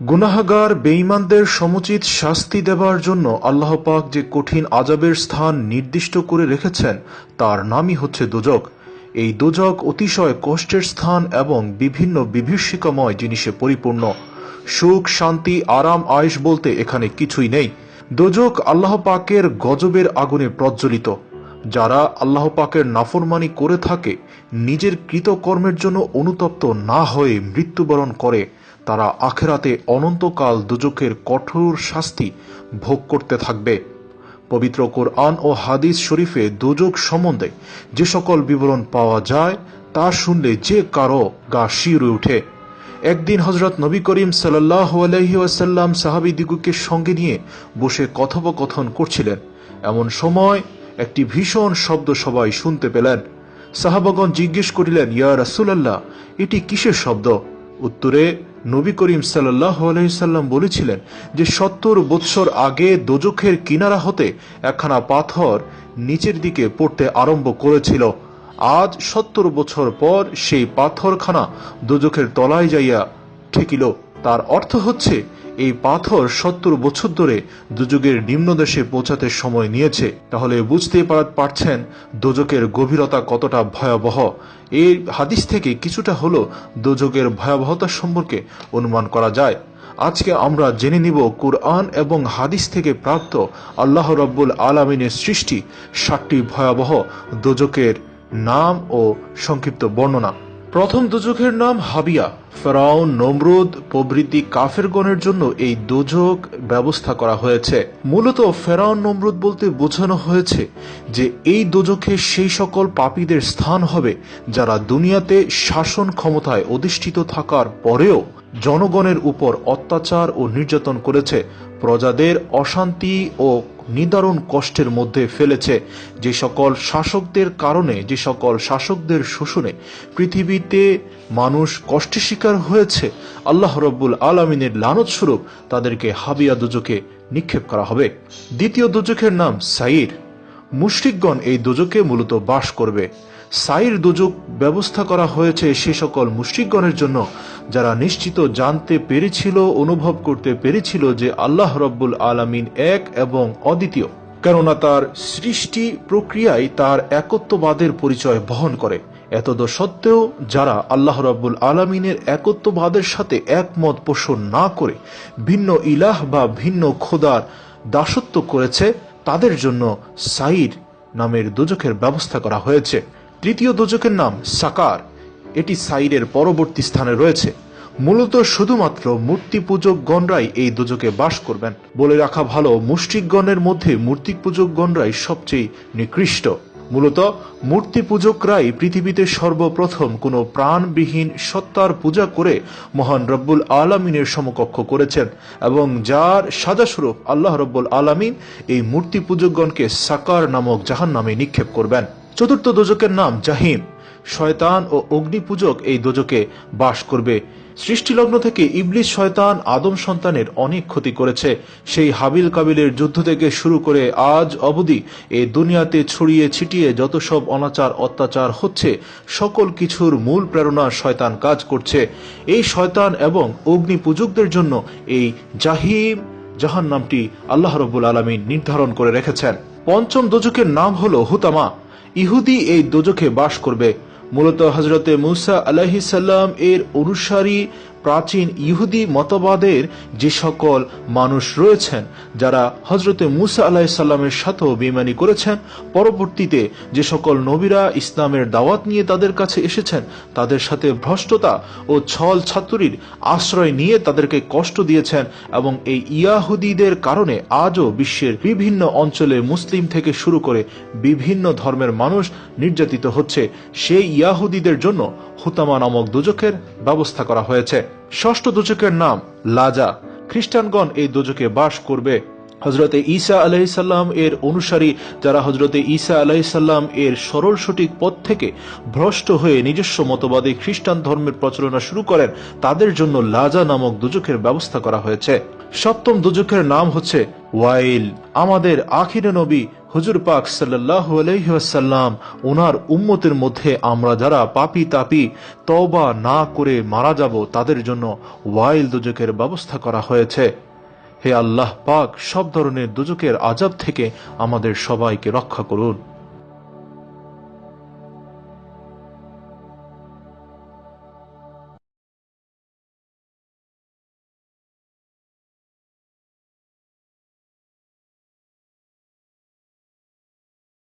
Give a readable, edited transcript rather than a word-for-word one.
গুনাহগার বেঈমানদের সমুচিত শাস্তি দেবার জন্য আল্লাহ পাক যে কঠিন আযাবের স্থান নির্দিষ্ট করে রেখেছেন তার নামই হচ্ছে দোজখ। এই দোজখ অতিশয় কষ্টের স্থান এবং বিভিন্ন বিভীষিকাময় জিনিসে পরিপূর্ণ। সুখ, শান্তি, আরাম, আয়েশ বলতে এখানে কিছুই নেই। দোজখ আল্লাহ পাকের গজবের আগুনে প্রজ্বলিত। যারা আল্লাহ পাকের নাফরমানি করে থাকে, নিজের কৃতকর্মের জন্য অনুতপ্ত না হয়ে মৃত্যুবরণ করে, তারা আখেরাতে অনন্তকাল দোজখের কঠোর শাস্তি ভোগ করতে থাকবে। পবিত্র কোরআন ও হাদিস শরীফে দোজখ সম্বন্ধে যে সকল বিবরণ পাওয়া যায় তা শুনলে যে কারো গা শিউরে ওঠে। একদিন হযরত নবী করিম সাল্লাল্লাহু আলাইহি ওয়াসাল্লাম সাহাবীদিগকে সঙ্গে নিয়ে বসে কথোপকথন করছিলেন। এমন সময় একটি ভীষণ শব্দ সবাই শুনতে পেলেন। সাহাবাগণ জিজ্ঞেস করিলেন, ইয়া রাসূলুল্লাহ, এটি কিসের শব্দ? উত্তরে নবী করিম সাল্লাল্লাহু আলাইহি সাল্লাম বলেছিলেন যে ৭০ বৎসর আগে দোজখের কিনারা হতে একখানা পাথর নিচের দিকে পড়তে আরম্ভ করেছিল। আজ ৭০ বছর পর সেই পাথরখানা দোজখের তলায় যাইয়া ঠেকিল। তার অর্থ হচ্ছে এই পাথর ৭০ বছর ধরে দোজখের নিম্নদেশে পৌঁছাতে সময় নিয়েছে। তাহলে বুঝতেই পারছেন দোজখের গভীরতা কতটা ভয়াবহ। এই হাদিস থেকে কিছুটা হলো দোজখের ভয়াবহতা সম্পর্কে অনুমান করা যায়। আজকে আমরা জেনে নিব কুরআন এবং হাদিস থেকে প্রাপ্ত আল্লাহ রাব্বুল আলামিনের সৃষ্টি ৭টি ভয়াবহ দোজখের নাম ও সংক্ষিপ্ত বর্ণনা। প্রথম দোজখের নাম হাবিয়া। ফেরাউন, নমরুদ প্রভৃতি কাফেরগণের জন্য এই দোজখ ব্যবস্থা করা হয়েছে। মূলত ফেরাউন, নমরুদ বলতে বোঝানো হয়েছে যে এই দোজখে সেই সকল পাপীদের স্থান হবে যারা দুনিয়াতে শাসন ক্ষমতায় অধিষ্ঠিত থাকার পরেও জনগণের উপর অত্যাচার ও নির্যাতন করেছে, প্রজাদের অশান্তি ও নিদারুণ কষ্টের মধ্যে ফেলেছে। যে সকল শাসকদের কারণে, যে সকল শাসকদের শোষণে পৃথিবীতে মানুষ কষ্টের শিকার হয়েছে, আল্লাহ রাব্বুল আলামিনের লানত স্বরূপ তাদেরকে হাবিয়া দোজখে নিক্ষেপ করা হবে। দ্বিতীয় দোজখের নাম সাইর। মুশরিকগণ এই দোজখে মূলত বাস করবে। সাইর দোজখ ব্যবস্থা করা হয়েছে সে সকল মুশরিকগণের জন্য যারা নিশ্চিত জানতে পেরেছিল, অনুভব করতে পেরেছিল যে আল্লাহ রাব্বুল আলামিন এক এবং অদ্বিতীয়, কেননা তার সৃষ্টি প্রক্রিয়ায় তার একত্ববাদের পরিচয় বহন করে। এতদ সত্ত্বেও যারা আল্লাহ রাব্বুল আলামিনের একত্ববাদের সাথে একমত পোষণ না করে ভিন্ন ইলাহ বা ভিন্ন খোদার দাসত্ব করেছে, তাদের জন্য সাইর নামের দোজখের ব্যবস্থা করা হয়েছে। তৃতীয় দোজখের নাম সাকার। এটি সাইরের পরবর্তী স্থানে রয়েছে। মূলত শুধুমাত্র মূর্তি পূজকগণরাই এই দোজখে বাস করবেন। বলে রাখা ভালো, মুশরিকগণের মধ্যে মূর্তি পূজকগণরাই সবচেয়ে নিকৃষ্ট। মূলত মূর্তি পূজকরাই পৃথিবীতে সর্বপ্রথম কোনো প্রাণবিহীন সত্তার পূজা করে মহান রব্বুল আলামিনের সমকক্ষ করেছেন এবং যার সাজাস্বরূপ আল্লাহ রব্বুল আলামিন এই মূর্তি পূজকগণকে সাকার নামক জাহান্নামে নিক্ষেপ করবেন। চতুর্থ দোজখের নাম জাহিম। শয়তান ও অগ্নি পূজক এই দোজখে বাস করবে। সৃষ্টিলগ্ন থেকে ইবলিস শয়তান আদম সন্তানের অনেক ক্ষতি করেছে। সেই হাবিল কাবিলের যুদ্ধ থেকে শুরু করে আজ অবধি এই দুনিয়াতে ছড়িয়ে ছিটিয়ে যত সব অনাচার অত্যাচার হচ্ছে, সকল কিছুর মূল প্রেরণা শয়তান কাজ করছে। এই শয়তান এবং অগ্নি পূজকদের জন্য এই জাহিম জাহান্নামটি আল্লাহ রাব্বুল আলামিন নির্ধারণ করে রেখেছেন। পঞ্চম দোজখের নাম হলো হুতামা। ইহুদি এই দোজখে বাস করবে। মূলত হযরতে মূসা আলাইহিস সালাম এর অনুসারী প্রাচীন ইহুদি মতবাদের যে সকল মানুষ রয়েছেন যারা হযরতে মূসা আলাইহিস সালামের সাথেও বেঈমানি করেছেন, পরবর্তীতে যে সকল নবীরা ইসলামের দাওয়াত নিয়ে তাদের কাছে এসেছেন তাদের সাথে ভ্রষ্টতা ও ছল ছাতুরির আশ্রয় নিয়ে তাদেরকে কষ্ট দিয়েছেন এবং এই ইয়াহুদীদের কারণে আজও বিশ্বের বিভিন্ন অঞ্চলে মুসলিম থেকে শুরু করে বিভিন্ন ধর্মের মানুষ নির্যাতিত হচ্ছে। সেই ইয়াহুদীদের জন্য হুতামা নামক দোজখের ব্যবস্থা করা হয়েছে। ষষ্ঠ দোজখের নাম লাজা। খ্রিস্টানগণ এই দোজখে বাস করবে। হযরতে ঈসা আলাইহিস সালাম এর অনুসারী যারা হযরতে ঈসা আলাইহিস সালাম এর সরল সঠিক পথ থেকে ভ্রষ্ট হয়ে নিজস্ব মতবাদী খ্রিস্টান ধর্মের প্রচারণা শুরু করেন, তাদের জন্য লাজা নামক দোজখের ব্যবস্থা করা হয়েছে। সপ্তম দোজখের নাম হচ্ছে ওয়াইল। আমাদের আখিরে নবী হুজুর পাক সাল্লাল্লাহু আলাইহি ওয়াসাল্লাম ওনার উম্মতের মধ্যে আমরা যারা পাপী তাপী তওবা না করে মারা যাব তাদের জন্য ওয়াইল দোজকের ব্যবস্থা করা হয়েছে। হে আল্লাহ পাক, সব ধরনের দোজকের আযাব থেকে আমাদের সবাইকে রক্ষা করুন।